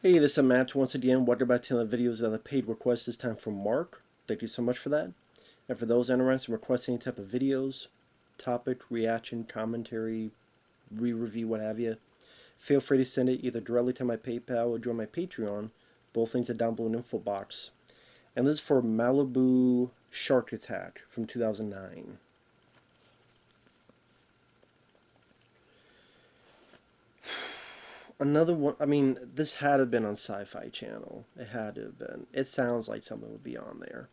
Hey, this is Matt once again. Welcome back to the videos on the paid request. This time from Mark. Thank you so much for that. And for those interested in requesting any type of videos, topic, reaction, commentary, re-review, what have you, feel free to send it either directly to my PayPal or join my Patreon. Both links are down below in the info box. And this is for Malibu Shark Attack from 2009. Another one, I mean, this had to have been on Syfy channel. It had to have been. It sounds like something would be on there.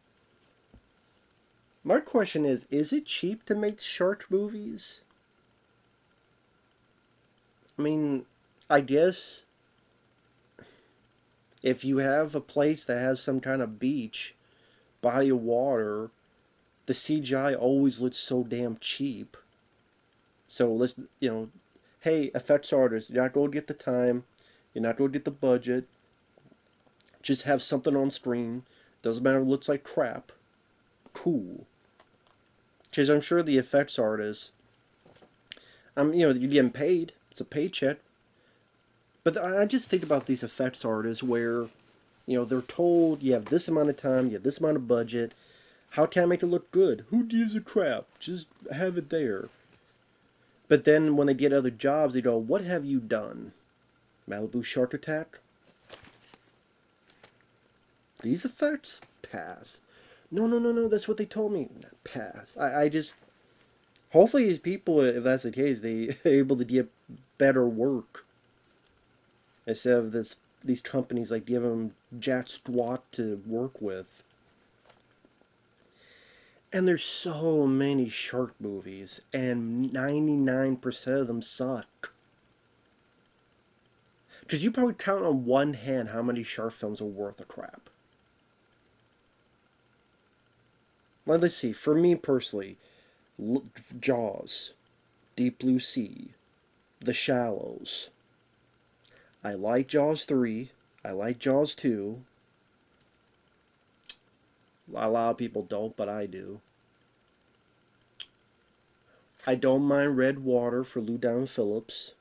My question is it cheap to make shark movies? I mean, I guess if you have a place that has some kind of beach, body of water, the CGI always looks so damn cheap. So hey, effects artists, you're not going to get the time, you're not going to get the budget, just have something on screen. Doesn't matter if it looks like crap. Cool. Because I'm sure the effects artists, you're getting paid. It's a paycheck. But I just think about these effects artists where, they're told you have this amount of time, you have this amount of budget. How can I make it look good? Who gives a crap? Just have it there. But then when they get other jobs, they go, what have you done? Malibu Shark Attack? These effects? Pass. No, no, no, no, that's what they told me. Pass. I just... Hopefully these people, if that's the case, they are able to get better work. Instead of these companies like give them jack squat to work with. And there's so many shark movies, and 99% of them suck. Because you probably count on one hand how many shark films are worth of crap. Well, let's see. For me personally, Jaws, Deep Blue Sea, The Shallows. I like Jaws 3. I like Jaws 2. A lot of people don't, but I do. I don't mind Red Water for Lou Diamond Phillips.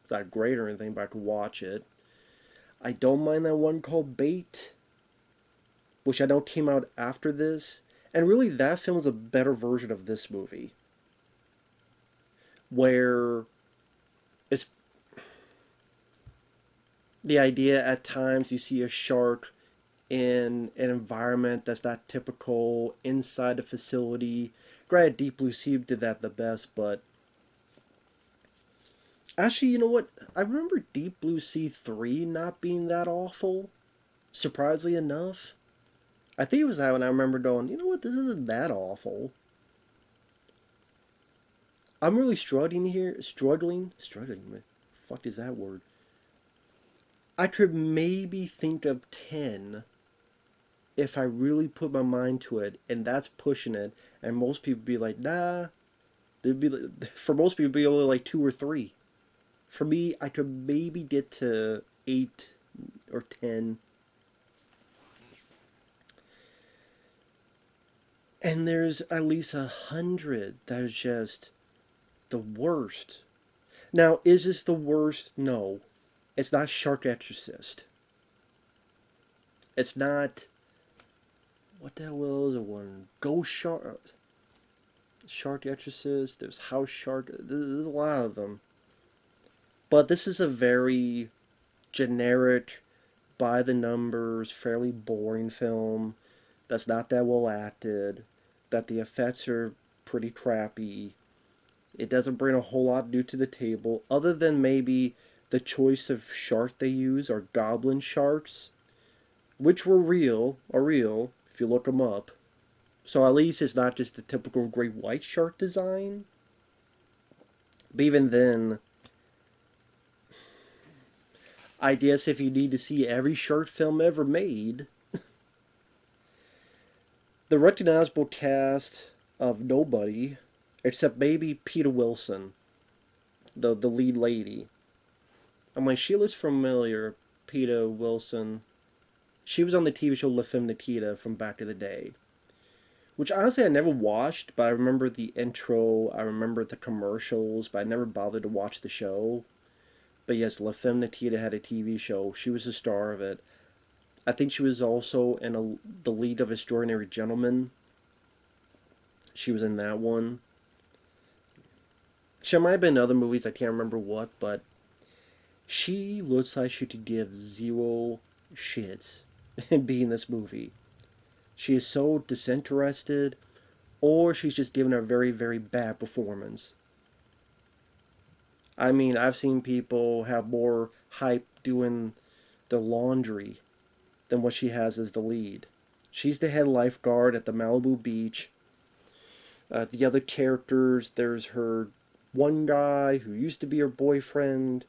It's not great or anything, but I could watch it. I don't mind that one called Bait, which I know came out after this. And really, that film is a better version of this movie. Where it's the idea at times you see a shark in an environment that's not typical inside a facility. Granted, Deep Blue Sea did that the best, but actually, you know what? I remember Deep Blue Sea 3 not being that awful, surprisingly enough. I think it was that when I remember going, you know what, this isn't that awful. I'm really struggling here. Struggling? Struggling. What the fuck is that word? I could maybe think of 10 if I really put my mind to it, and that's pushing it. And most people be like, nah. There'd be for most people, it'd be only like 2 or 3. For me, I could maybe get to 8 or 10. And there's at least 100 that is just the worst. Now, is this the worst? No. It's not Shark Exorcist. It's not. What the hell is it one? Ghost Shark. Shark Exorcist. There's House Shark. There's a lot of them. But this is a very generic, by the numbers, fairly boring film that's not that well acted, that the effects are pretty crappy. It doesn't bring a whole lot new to the table, other than maybe the choice of shark they use are goblin sharks, which are real, if you look them up. So at least it's not just the typical great white shark design. But even then, I guess if you need to see every shark film ever made, the recognizable cast of nobody, except maybe Peter Wilson, the lead lady. I'm like, she looks familiar, Peter Wilson. She was on the TV show La Femme Nikita from back in the day. Which honestly I never watched, but I remember the intro, I remember the commercials, but I never bothered to watch the show. But yes, La Femme Nikita had a TV show. She was the star of it. I think she was also in the lead of Extraordinary Gentleman. She was in that one. She might have been in other movies. I can't remember what, but she looks like she could give zero shits and be in this movie. She is so disinterested, or she's just giving a very, very bad performance. I mean, I've seen people have more hype doing the laundry than what she has as the lead. She's the head lifeguard at the Malibu beach. The other characters, there's her one guy who used to be her boyfriend.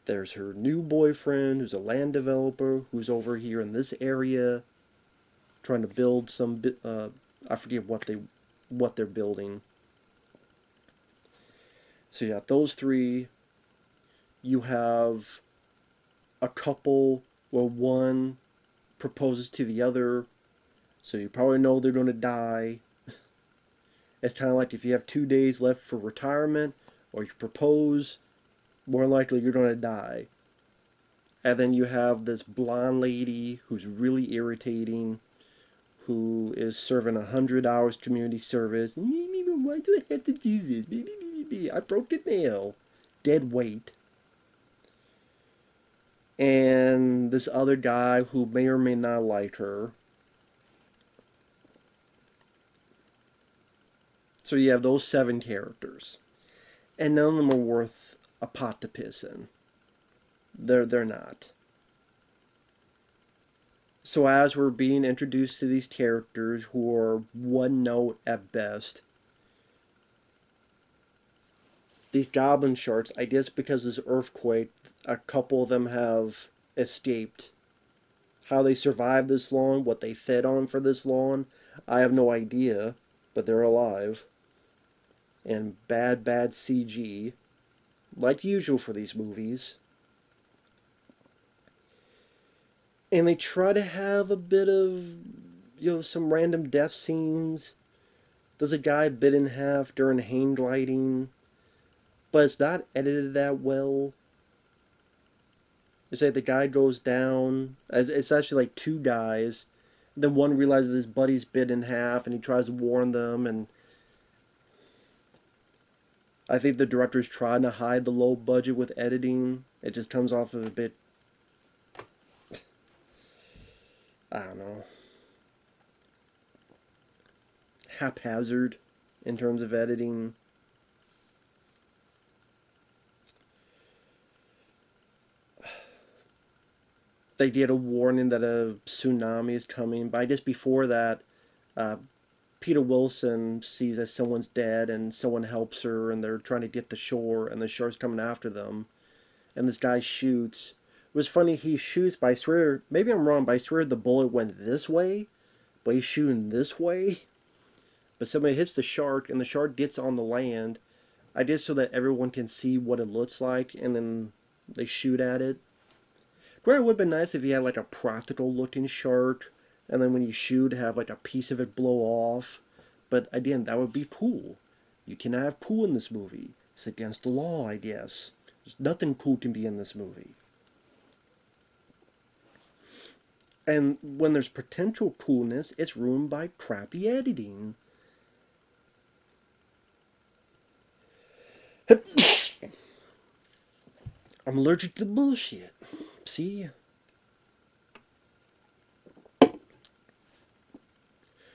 There's her new boyfriend who's a land developer who's over here in this area trying to build some. I forget what they're building. So yeah, those three. You have a couple where one proposes to the other, so you probably know they're going to die. It's kind of like if you have 2 days left for retirement, or you propose, more likely you're going to die. And then you have this blonde lady who's really irritating, who is serving 100 hours community service. Why do I have to do this? I broke the nail. Dead weight. And this other guy who may or may not like her. So you have those 7 characters. And none of them are worth a pot to piss in. They're not. So as we're being introduced to these characters who are one note at best, these goblin sharks, I guess because of this earthquake, a couple of them have escaped. How they survived this long, what they fed on for this long, I have no idea, but they're alive. And bad, bad CG, like usual for these movies. And they try to have a bit of, some random death scenes. There's a guy bit in half during hang gliding, but it's not edited that well. It's like the guy goes down. It's actually like 2 guys. Then one realizes his buddy's bit in half, and he tries to warn them. And I think the director's trying to hide the low budget with editing. It just comes off of a bit, I don't know, haphazard in terms of editing. They did a warning that a tsunami is coming, but I guess before that, uh, Peter Wilson sees that someone's dead and someone helps her and they're trying to get to shore and the shark's coming after them. And this guy shoots. It was funny, he shoots, but I swear, maybe I'm wrong, but I swear the bullet went this way, but he's shooting this way. But somebody hits the shark and the shark gets on the land. I did so that everyone can see what it looks like and then they shoot at it. Where it would have been nice if you had like a practical looking shark, and then when you shoot, have like a piece of it blow off. But again, that would be cool. You cannot have cool in this movie. It's against the law, I guess. There's nothing cool can be in this movie. And when there's potential coolness, it's ruined by crappy editing. I'm allergic to bullshit. See?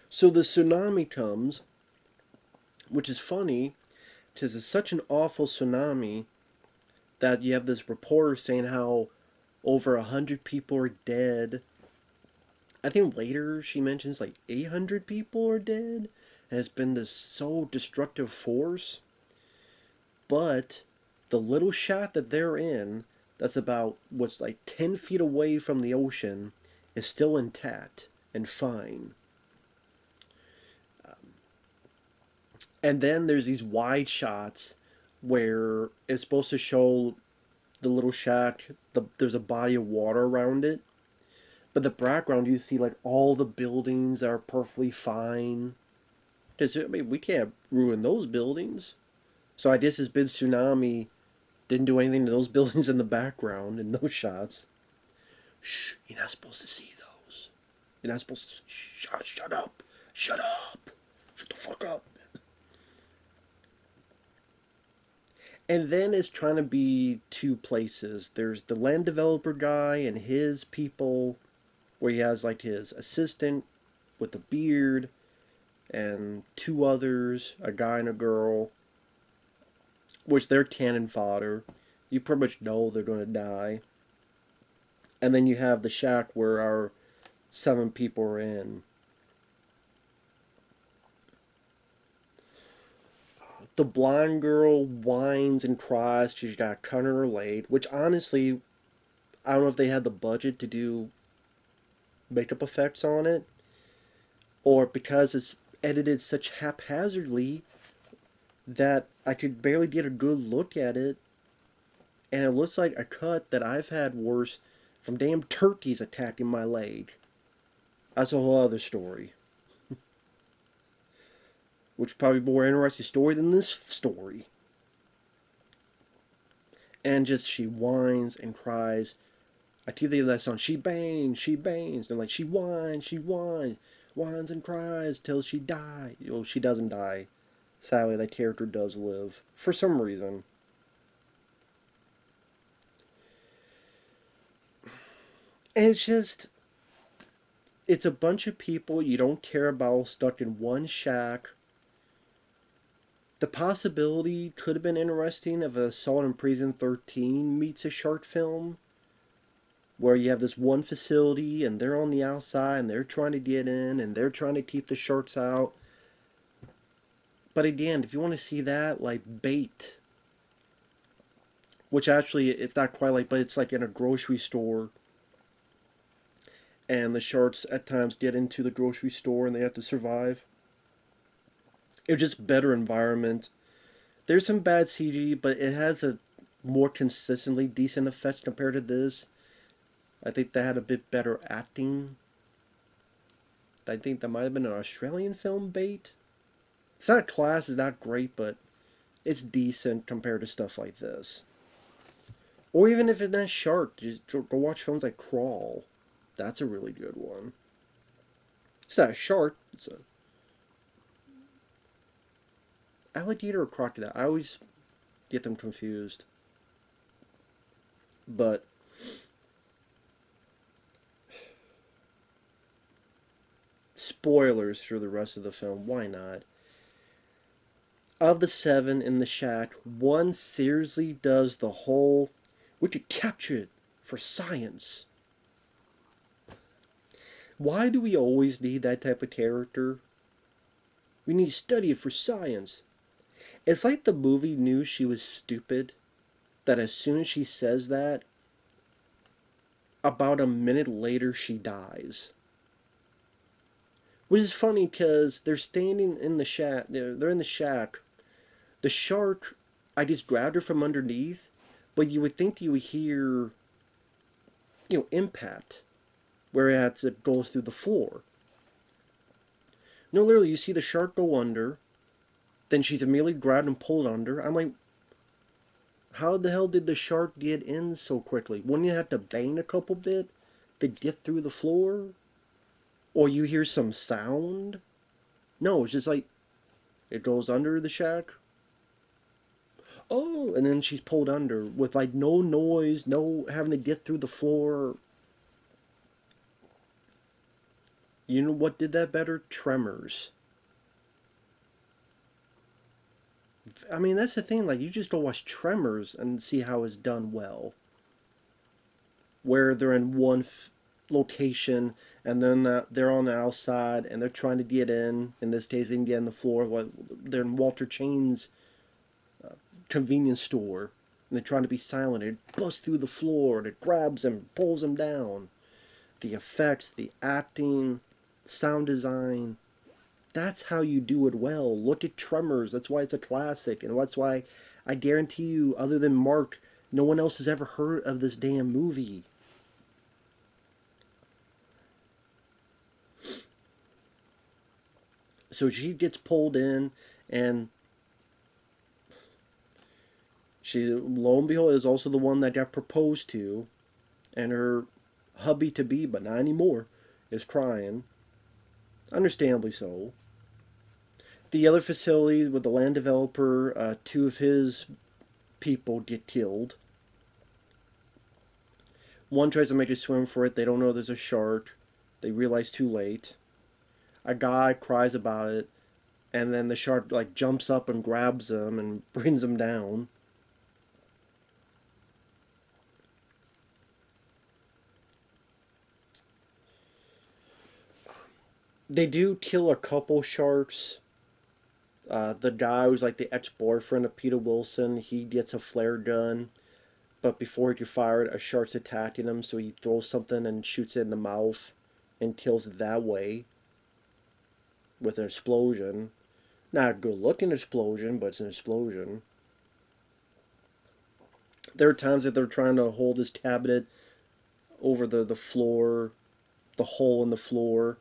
So the tsunami comes, which is funny, because it's such an awful tsunami that you have this reporter saying how over 100 people are dead. I think later she mentions like 800 people are dead. And it's been this so destructive force. But the little shot that they're in, that's about what's like 10 feet away from the ocean, is still intact and fine. And then there's these wide shots where it's supposed to show the little shack, there's a body of water around it. But the background, you see like all the buildings are perfectly fine. Because, I mean, we can't ruin those buildings. So I guess this big tsunami Didn't do anything to those buildings in the background in those shots. Shh, you're not supposed to see those. You're not supposed to. Shut up. Shut up. Shut the fuck up. And then it's trying to be two places. There's the land developer guy and his people, where he has like his assistant with the beard, and two others, a guy and a girl, which they're cannon fodder. You pretty much know they're going to die. And then you have the shack where our 7 people are in. The blonde girl whines and cries she's got cut in her leg, which honestly, I don't know if they had the budget to do makeup effects on it, or because it's edited such haphazardly that I could barely get a good look at it, and it looks like a cut that I've had worse from damn turkeys attacking my leg. That's a whole other story. Which is probably a more interesting story than this story. And just she whines and cries. I keep thinking of that song, she bangs, she bangs. They're like, she whines and cries till she dies. Oh, she doesn't die. Sadly, that character does live. For some reason. And it's just, it's a bunch of people you don't care about stuck in one shack. The possibility could have been interesting if Assault on Prison 13 meets a shark film, where you have this one facility and they're on the outside and they're trying to get in and they're trying to keep the sharks out. But again, if you want to see that, like Bait, which actually it's not quite like, but it's like in a grocery store, and the sharks at times get into the grocery store and they have to survive. It's just better environment. There's some bad CG, but it has a more consistently decent effects compared to this. I think they had a bit better acting. I think that might have been an Australian film, Bait. It's not class, it's not great, but it's decent compared to stuff like this. Or even if it's not shark, just go watch films like Crawl. That's a really good one. It's not a shark, it's a alligator or crocodile. I always get them confused. But spoilers for the rest of the film, why not? Of the 7 in the shack, one seriously does the whole, we could capture it for science. Why do we always need that type of character? We need to study it for science. It's like the movie knew she was stupid, that as soon as she says that, about a minute later she dies. Which is funny because they're standing in the shack, they're in the shack. The shark, I just grabbed her from underneath, but you would think you would hear, impact, where it goes through the floor. No, literally, you see the shark go under, then she's immediately grabbed and pulled under. I'm like, how the hell did the shark get in so quickly? Wouldn't you have to bang a couple bit to get through the floor? Or you hear some sound? No, it's just like, it goes under the shack. Oh, and then she's pulled under with like no noise, no having to get through the floor. You know what did that better? Tremors. I mean, that's the thing. Like, you just go watch Tremors and see how it's done well. Where they're in one location and then they're on the outside and they're trying to get in. In this case, they can get in the floor. Like, they're in Walter Chain's convenience store and they're trying to be silent. It busts through the floor and it grabs him, pulls him down. The effects, the acting, sound design. That's how you do it well. Look at Tremors. That's why it's a classic. And that's why I guarantee you, other than Mark, no one else has ever heard of this damn movie. So she gets pulled in and She, lo and behold, is also the one that got proposed to, and her hubby to be, but not anymore, is crying. Understandably so. The other facility with the land developer, two of his people get killed. One tries to make a swim for it. They don't know there's a shark. They realize too late. A guy cries about it, and then the shark like jumps up and grabs him and brings him down. They do kill a couple sharks. The guy who's like the ex-boyfriend of Peter Wilson, he gets a flare gun, but before he can fire it, a shark's attacking him, so he throws something and shoots it in the mouth and kills it that way with an explosion. Not a good looking explosion, but it's an explosion. There are times that they're trying to hold his cabinet over the floor, the hole in the floor.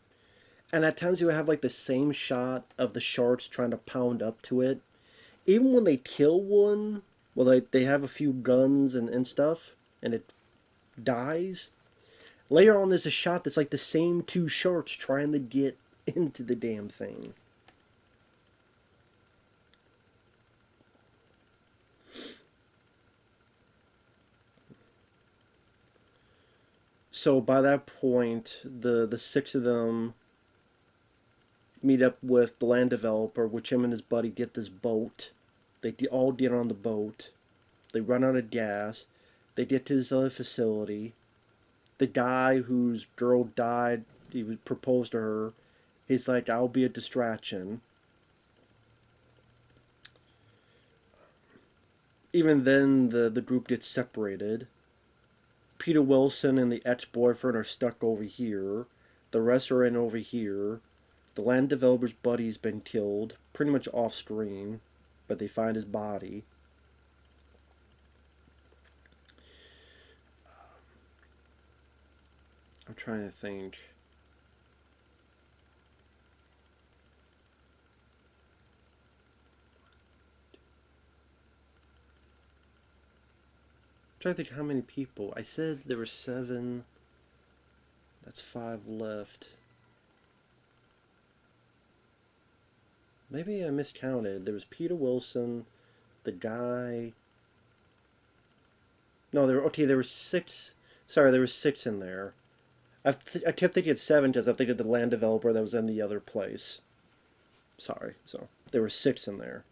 And at times you have like the same shot of the sharks trying to pound up to it. Even when they kill one, well, they have a few guns and stuff, and it dies. Later on, there's a shot that's like the same two sharks trying to get into the damn thing. So by that point, the six of them meet up with the land developer, which him and his buddy get this boat. They all get on the boat. They run out of gas. They get to this other facility. The guy whose girl died, he was proposed to her. He's like, I'll be a distraction. Even then, the group gets separated. Peter Wilson and the ex-boyfriend are stuck over here. The rest are in over here. The land developer's buddy's been killed, pretty much off screen, but they find his body. I'm trying to think. I'm trying to think how many people. I said there were 7. That's 5 left. Maybe I miscounted. There was Peter Wilson, the guy. No, there were 6. Sorry, there were 6 in there. I kept thinking it's 7 because I think of the land developer that was in the other place. Sorry, so there were 6 in there.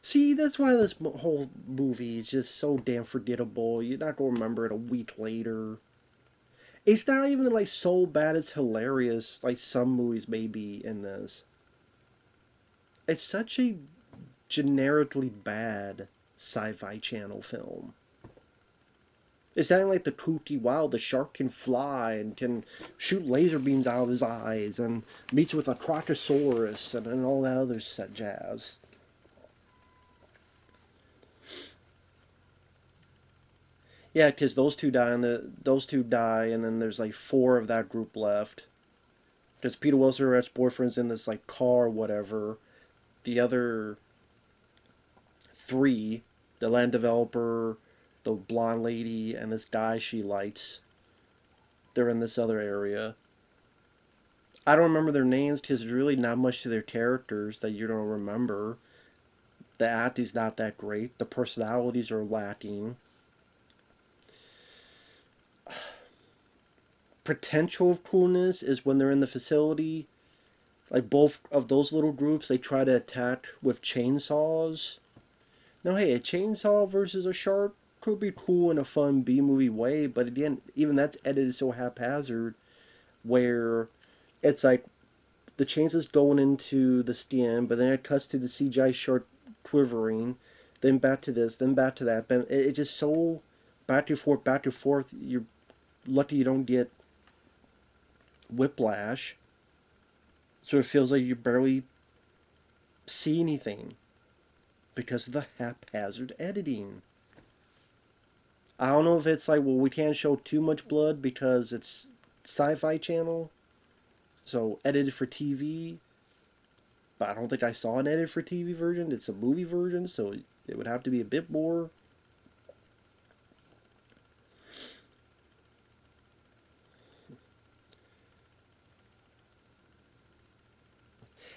See, that's why this whole movie is just so damn forgettable. You're not gonna remember it a week later. It's not even like so bad it's hilarious like some movies may be in this. It's such a generically bad sci-fi channel film. It's not like the kooky, wow, the shark can fly and can shoot laser beams out of his eyes and meets with a crocosaurus and all that other set jazz. Yeah, because those two die, and then there's like 4 of that group left. Because Peter Wilson, her ex-boyfriend's in this like car, or whatever. The other 3, the land developer, the blonde lady, and this guy she likes, they're in this other area. I don't remember their names because there's really not much to their characters that you don't remember. The acting's not that great. The personalities are lacking. Potential of coolness is when they're in the facility. Like both of those little groups, they try to attack with chainsaws. Now, hey, a chainsaw versus a shark could be cool in a fun B movie way, but again, even that's edited so haphazard where it's like the chainsaw's going into the skin, but then it cuts to the CGI shark quivering, then back to this, then back to that. But it just so back and forth, back and forth. You're lucky you don't get whiplash. So it feels like you barely see anything because of the haphazard editing. I don't know if it's like, well, we can't show too much blood because it's Syfy channel, so edited for TV. But I don't think I saw an edited for TV version. It's a movie version, so It would have to be a bit more.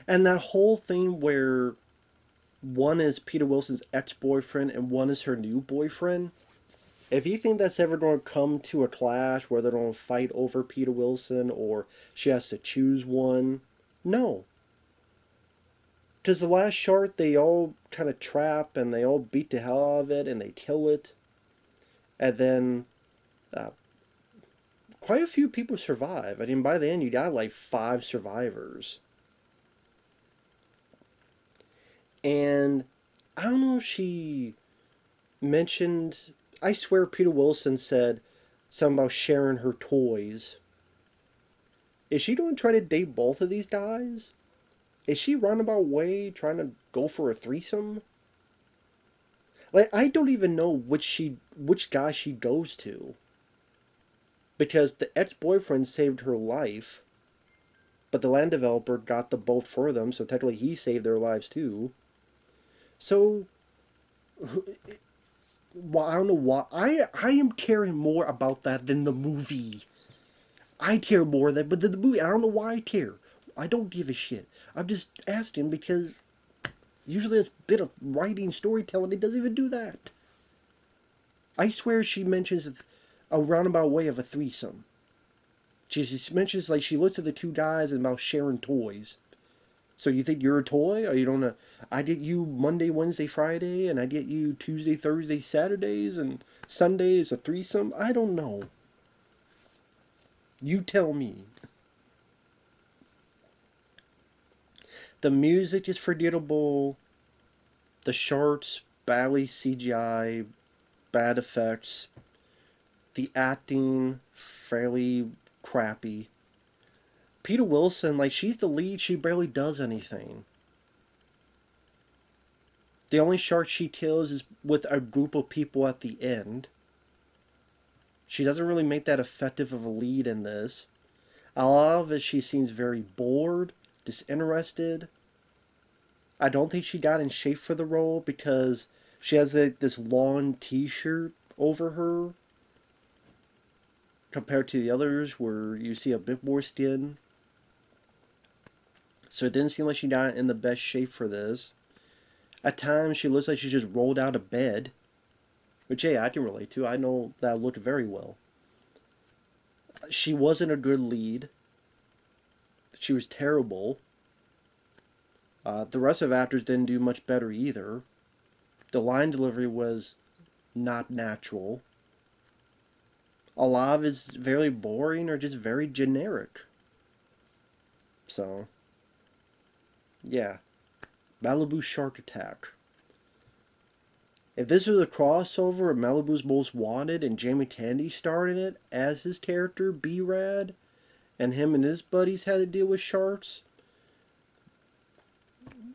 And that whole thing where one is Peter Wilson's ex-boyfriend and one is her new boyfriend. If you think that's ever going to come to a clash where they're going to fight over Peter Wilson or she has to choose one, no. Because the last shark, they all kind of trap and they all beat the hell out of it and they kill it. And then uh, quite a few people survive. I mean, by the end, you got like 5 survivors. And I don't know if she mentioned. I swear Peter Wilson said something about sharing her toys. Is she going to try to date both of these guys? Is she roundabout way trying to go for a threesome? Like I don't even know which guy she goes to. Because the ex-boyfriend saved her life, but the land developer got the boat for them, so technically he saved their lives too. So well, I don't know why. I am caring more about that than the movie. I care more than but the movie. I don't know why I care. I don't give a shit. I'm just asking because usually this bit of writing storytelling it doesn't even do that. I swear she mentions a roundabout way of a threesome. She mentions like she looks at the two guys and about sharing toys. So you think you're a toy, or you don't know? I get you Monday, Wednesday, Friday, and I get you Tuesday, Thursday, Saturdays, and Sundays a threesome. I don't know. You tell me. The music is forgettable. The sharks, badly CGI, bad effects. The acting, fairly crappy. Peter Wilson, like, she's the lead, she barely does anything. The only shark she kills is with a group of people at the end. She doesn't really make that effective of a lead in this. A lot of it, she seems very bored, disinterested. I don't think she got in shape for the role because she has this long t-shirt over her compared to the others where you see a bit more skin. So it didn't seem like she got in the best shape for this. At times, she looks like she just rolled out of bed, which, hey, I can relate to. I know that looked very well. She wasn't a good lead. She was terrible. The rest of the actors didn't do much better either. The line delivery was not natural. A lot of it's very boring or just very generic. So, yeah. Malibu Shark Attack. If this was a crossover of Malibu's Most Wanted and Jamie Kennedy starred in it as his character, B-Rad, and him and his buddies had to deal with sharks,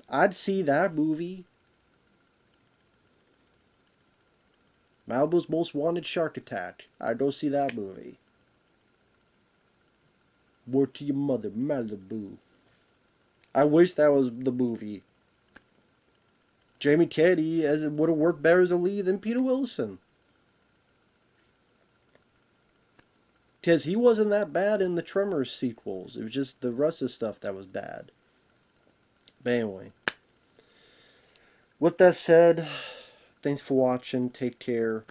I'd see that movie. Malibu's Most Wanted Shark Attack. I'd go see that movie. Word to your mother, Malibu. I wish that was the movie. Jamie Kennedy as it would have worked better as a lead than Peter Wilson. Because he wasn't that bad in the Tremors sequels. It was just the rest of the stuff that was bad. But anyway. With that said, thanks for watching. Take care.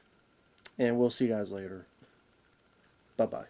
And we'll see you guys later. Bye-bye.